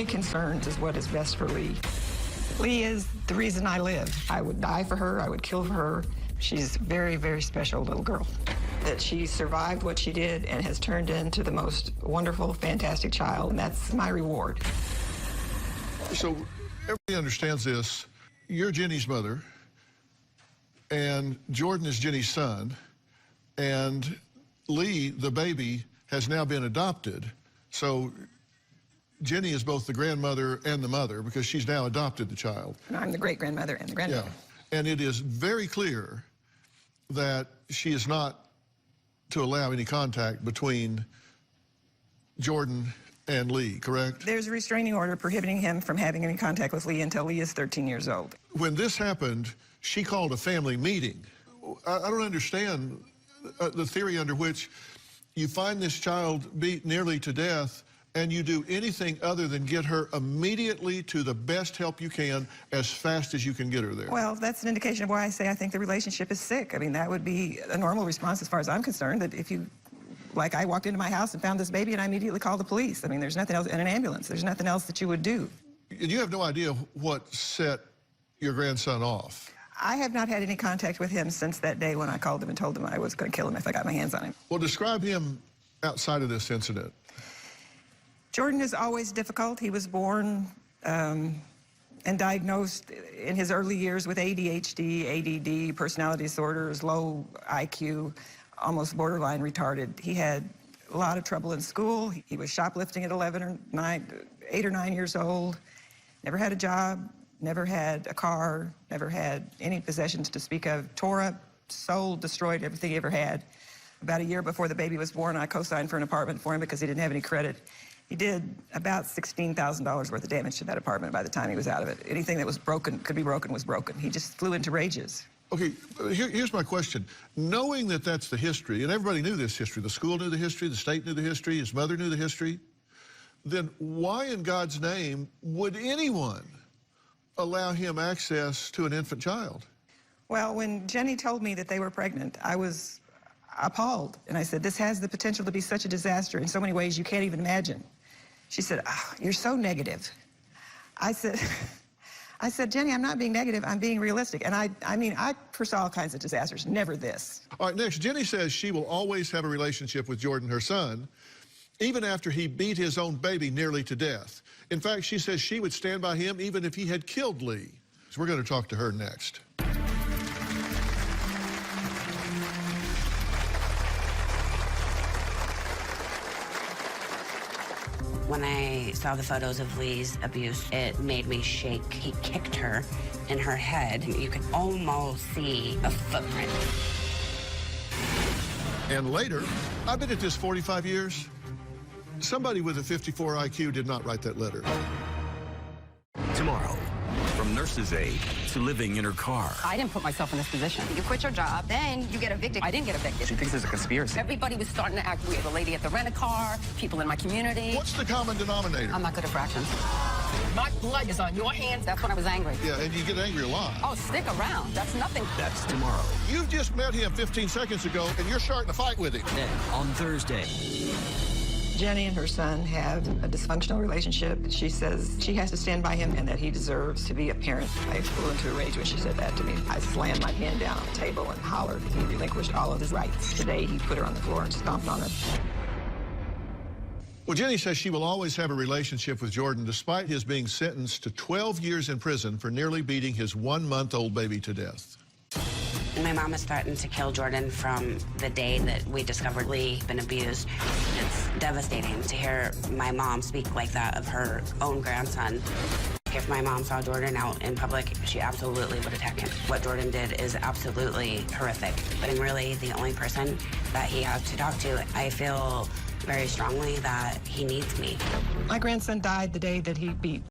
Concerns is what is best for Lee. Lee is the reason I live. I would die for her. I would kill for her. She's a very, very special little girl. That she survived what she did and has turned into the most wonderful, fantastic child, and that's my reward. So everybody understands this. You're Jenny's mother, and Jordan is Jenny's son, and Lee, the baby, has now been adopted. So Jenny is both the grandmother and the mother because she's now adopted the child. And I'm the great-grandmother and the grandmother. Yeah. And it is very clear that she is not to allow any contact between Jordan and Lee, correct? There's a restraining order prohibiting him from having any contact with Lee until Lee is 13 years old. When this happened, she called a family meeting. I don't understand the theory under which you find this child beat nearly to death and you do anything other than get her immediately to the best help you can as fast as you can get her there. Well, that's an indication of why I say I think the relationship is sick. I mean, that would be a normal response as far as I'm concerned, that if you, like I walked into my house and found this baby and I immediately called the police. I mean, there's nothing else, in an ambulance, there's nothing else that you would do. And you have no idea what set your grandson off. I have not had any contact with him since that day when I called him and told him I was going to kill him if I got my hands on him. Well, describe him outside of this incident. Jordan is always difficult. He was born and diagnosed in his early years with ADHD, ADD, personality disorders, low IQ, almost borderline retarded. He had a lot of trouble in school. He was shoplifting at 8 or 9 years old, never had a job, never had a car, never had any possessions to speak of, tore up, sold, destroyed everything he ever had. About a year before the baby was born, I co-signed for an apartment for him because he didn't have any credit. He did about $16,000 worth of damage to that apartment by the time he was out of it. Anything that was broken, could be broken, was broken. He just flew into rages. Okay, here's my question. Knowing that that's the history, and everybody knew this history, the school knew the history, the state knew the history, his mother knew the history, then why in God's name would anyone allow him access to an infant child? Well, when Jenny told me that they were pregnant, I was appalled. And I said, this has the potential to be such a disaster in so many ways you can't even imagine. She said, oh, you're so negative. I said, Jenny, I'm not being negative, I'm being realistic. And I mean, I foresaw all kinds of disasters, never this. All right, next, Jenny says she will always have a relationship with Jordan, her son, even after he beat his own baby nearly to death. In fact, she says she would stand by him even if he had killed Lee. So we're going to talk to her next. When I saw the photos of Lee's abuse, it made me shake. He kicked her in her head. You could almost see a footprint. And later, I've been at this 45 years. Somebody with a 54 IQ did not write that letter. Tomorrow, from nurse's aide to living in her car. I didn't put myself in this position. You quit your job, then you get evicted. I didn't get evicted. She thinks there's a conspiracy. Everybody was starting to act weird. The lady at the rent-a-car, people in my community. What's the common denominator? I'm not good at fractions. My blood is on your hands. That's when I was angry. Yeah, and you get angry a lot. Oh, stick around. That's nothing. That's tomorrow. You just met him 15 seconds ago, and you're starting to fight with him. Then, on Thursday. Jenny and her son have a dysfunctional relationship. She says she has to stand by him and that he deserves to be a parent. I flew into a rage when she said that to me. I slammed my hand down on the table and hollered. He relinquished all of his rights. Today, he put her on the floor and stomped on her. Well, Jenny says she will always have a relationship with Jordan despite his being sentenced to 12 years in prison for nearly beating his 1-month-old baby to death. My mom is threatened to kill Jordan from the day that we discovered Lee had been abused. It's devastating to hear my mom speak like that of her own grandson. If my mom saw Jordan out in public, she absolutely would attack him. What Jordan did is absolutely horrific, but I'm really the only person that he has to talk to. I feel very strongly that he needs me. My grandson died the day that he beat